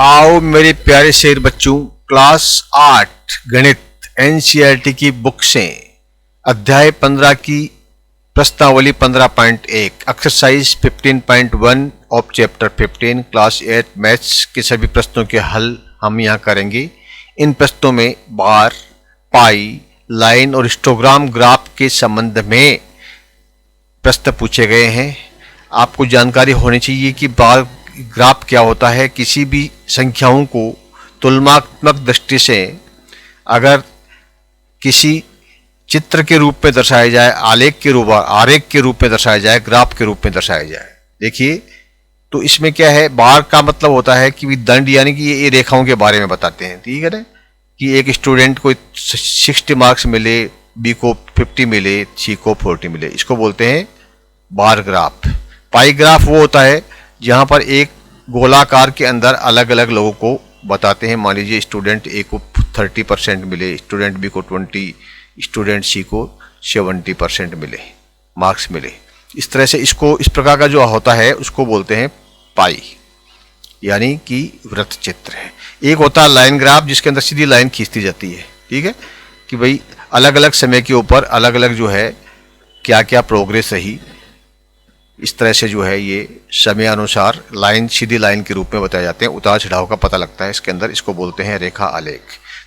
आओ मेरे प्यारे शेर बच्चों, क्लास 8 गणित एनसीईआरटी की बुक से अध्याय 15 की प्रश्नावली 15.1 exercise 15.1 of chapter 15 class 8 maths के सभी प्रश्नों के हल हम यहाँ करेंगे। इन प्रश्नों में बार, पाई, लाइन और हिस्टोग्राम ग्राफ के संबंध में प्रश्न पूछे गए हैं। आपको जानकारी होनी चाहिए कि बार ग्राफ क्या होता है। किसी भी संख्याओं को तुलनात्मक दृष्टि से अगर किसी चित्र के रूप में दर्शाया जाए, आरेख के रूप में दर्शाया जाए, ग्राफ के रूप में दर्शाया जाए। देखिए तो इसमें क्या है, बार का मतलब होता है कि दंड, यानी कि ये रेखाओं के बारे में बताते हैं। ठीक है ना, कि एक स्टूडेंट को 60 मार्क्स मिले, बी को 50 मिले, सी को 40 मिले, इसको बोलते हैं बार ग्राफ। पाई ग्राफ वो होता है जहाँ पर एक गोलाकार के अंदर अलग अलग लोगों को बताते हैं। मान लीजिए स्टूडेंट ए को 30% मिले, स्टूडेंट बी को 20, स्टूडेंट सी को 70% मिले, मार्क्स मिले। इस तरह से इसको, इस प्रकार का जो होता है उसको बोलते हैं पाई, यानी कि वृत्त चित्र है। एक होता है लाइन ग्राफ जिसके अंदर सीधी लाइन खींचती जाती है। ठीक है, कि भाई अलग अलग समय के ऊपर अलग अलग जो है क्या क्या प्रोग्रेस रही, इस तरह से जो है ये समय अनुसार लाइन, सीधी लाइन के रूप में बताए जाते हैं। उतार चढ़ाव का पता लगता है इसके अंदर, इसको बोलते हैं रेखा आलेख।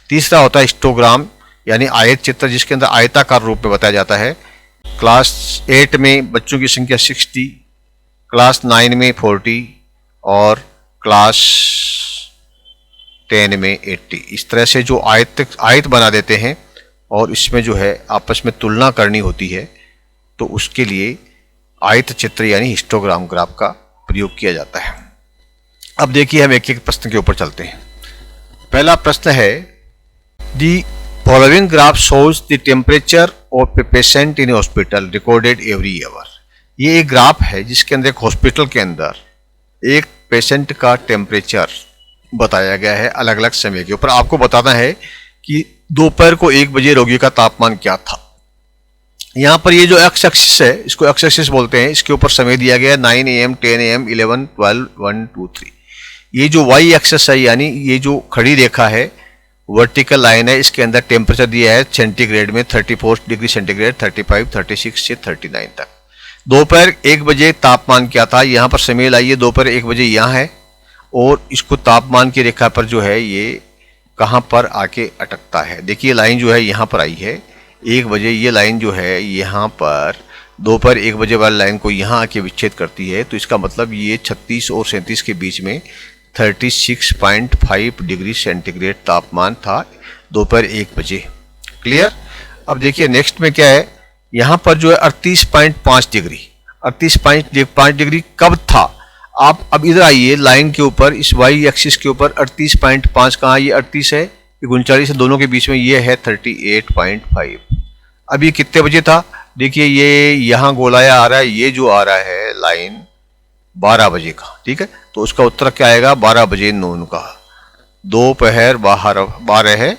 तीसरा होता है हिस्टोग्राम, यानी आयत चित्र, जिसके अंदर आयताकार रूप में बताया जाता है। क्लास 8 में बच्चों की संख्या 60, क्लास 9 में 40 और क्लास 10 में 80। इस तरह से जो आयत बना देते हैं और इसमें जो है आपस में तुलना करनी होती है, तो उसके लिए आयत चित्र यानी हिस्टोग्राम ग्राफ का प्रयोग किया जाता है। अब देखिए हम एक एक प्रश्न के ऊपर चलते हैं। पहला प्रश्न है, the following graph shows the temperature of a patient in hospital recorded every hour. ये एक ग्राफ है जिसके अंदर एक हॉस्पिटल के अंदर एक पेशेंट का टेम्परेचर बताया गया है अलग अलग समय के ऊपर। आपको बताना है कि दोपहर को 1 बजे रोगी का तापमान क्या था। यहाँ पर ये जो एक्स एक्सिस है, इसको एक्स एक्सिस बोलते हैं, इसके ऊपर समय दिया गया है 9 AM, 10 AM, 11, 12, 1, 2, 3। ये जो वाई एक्सिस है, यानी ये जो खड़ी रेखा है, वर्टिकल लाइन है, इसके अंदर टेम्परेचर दिया है सेंटीग्रेड में 34 डिग्री सेंटीग्रेड, 35, 36 से 39 तक। दोपहर 1 बजे तापमान क्या था, यहाँ पर समय लाइए, दोपहर 1 बजे यहाँ है और इसको तापमान की रेखा पर जो है ये कहाँ पर आके अटकता है। देखिए लाइन जो है यहाँ पर आई है 1 बजे, ये लाइन जो है यहाँ पर दोपहर 1 बजे वाली लाइन को यहाँ आके विच्छेद करती है। तो इसका मतलब ये 36 और 37 के बीच में 36.5 डिग्री सेंटीग्रेड तापमान था दोपहर 1 बजे। क्लियर। अब देखिए नेक्स्ट में क्या है, यहाँ पर जो है 38.5 डिग्री, 38.5 डिग्री कब था। आप अब इधर आइए लाइन के ऊपर, इस वाई एक्सिस के ऊपर 38.5 कहाँ, ये 38 है, 39 है, दोनों के बीच में ये है 38.5। अब ये कितने बजे था, देखिए ये यहाँ गोलाया आ रहा है, ये जो आ रहा है लाइन 12 बजे का। ठीक है, तो उसका उत्तर क्या आएगा, 12 बजे नून का, दोपहर 12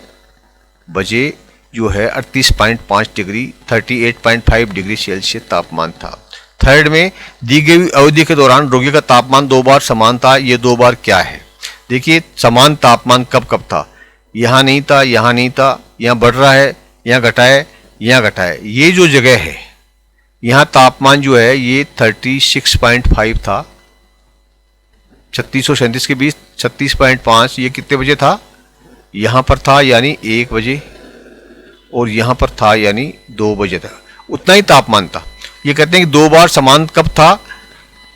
बजे जो है 38.5 डिग्री, 38.5 डिग्री सेल्सियस तापमान था। थर्ड में दी गई अवधि के दौरान रोगी का तापमान 2 बार समान था। ये 2 बार क्या है, देखिए समान तापमान कब कब था, यहाँ नहीं था, यहाँ नहीं था, यहाँ बढ़ रहा है, यहाँ घटा है, यहाँ घटा है। ये जो जगह है यहाँ तापमान जो है ये 36.5 था, 36 और 37 के बीच 36.5। ये कितने बजे था, यहाँ पर था यानी 1 बजे, और यहाँ पर था यानी 2 बजे था, उतना ही तापमान था। ये कहते हैं कि 2 बार समान कब था,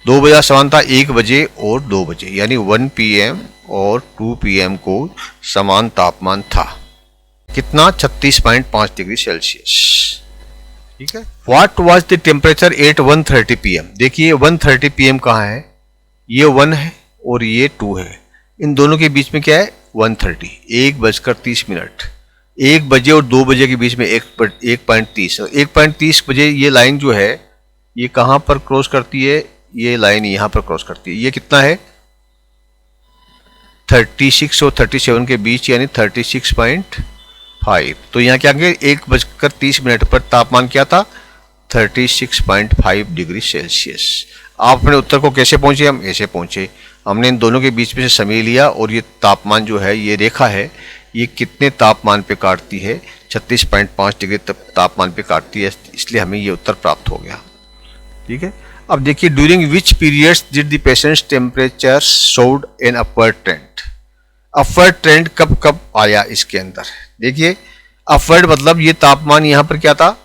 2 बजे समान था 1 बजे और 2 बजे, यानी 1 PM और 2 PM को समान तापमान था। कितना, 36.5 डिग्री सेल्सियस। ठीक है। What was the temperature at 1:30 PM। देखिए 1:30 PM कहाँ है, ये 1 है और ये 2 है, इन दोनों के बीच में क्या है 1:30, 1:30। 1 बजे और 2 बजे के बीच में 1.30, 1.30 बजे ये लाइन जो है ये कहाँ पर क्रॉस करती है, ये लाइन यहाँ पर क्रॉस करती है। ये कितना है 36 और 37 के बीच, यानी 36.5। तो यहाँ क्या कहेंगे 1:30 पर तापमान क्या था 36.5 डिग्री सेल्सियस। आप अपने उत्तर को कैसे पहुंचे, हम ऐसे पहुंचे। हमने इन दोनों के बीच में से समय लिया और ये तापमान जो है, ये रेखा है, ये कितने तापमान पे काटती है, 36.5 डिग्री तापमान पे काटती है, इसलिए हमें ये उत्तर प्राप्त हो गया। ठीक है। अब देखिए, during which periods did the patients temperature showed an upward trend. Upward trend कब कब आया इसके अंदर? देखिए, अपवर्ड मतलब ये तापमान यहाँ पर क्या था,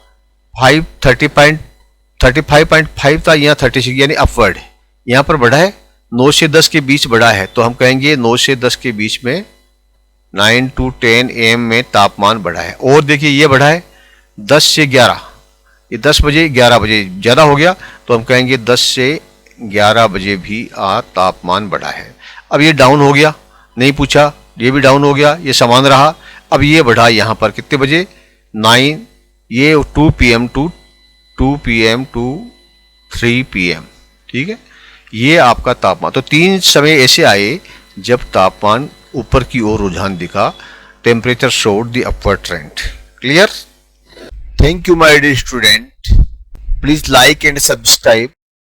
35.5 था, यहाँ 36, यानी अपवर्ड है, यहाँ पर बढ़ा है, 9 से 10 के बीच बढ़ा है, तो हम कहेंगे 9 से 10 के बीच में 9 to 10 AM में तापमान बढ़ा है। और देखिए, ये बढ़ा है 10 से 11, ये 10 बजे 11 बजे ज़्यादा हो गया, तो हम कहेंगे 10 से 11 बजे भी तापमान बढ़ा है। अब ये डाउन हो गया, नहीं पूछा, ये भी डाउन हो गया, ये समान रहा। अब ये बढ़ा यहाँ पर कितने बजे, 9, ये 2 PM टू 3 PM। ठीक है, ये आपका तापमान। तो 3 समय ऐसे आए जब तापमान ऊपर की ओर रुझान दिखा, temperature showed the upward trend. Clear? Thank you, my dear student. Please like and subscribe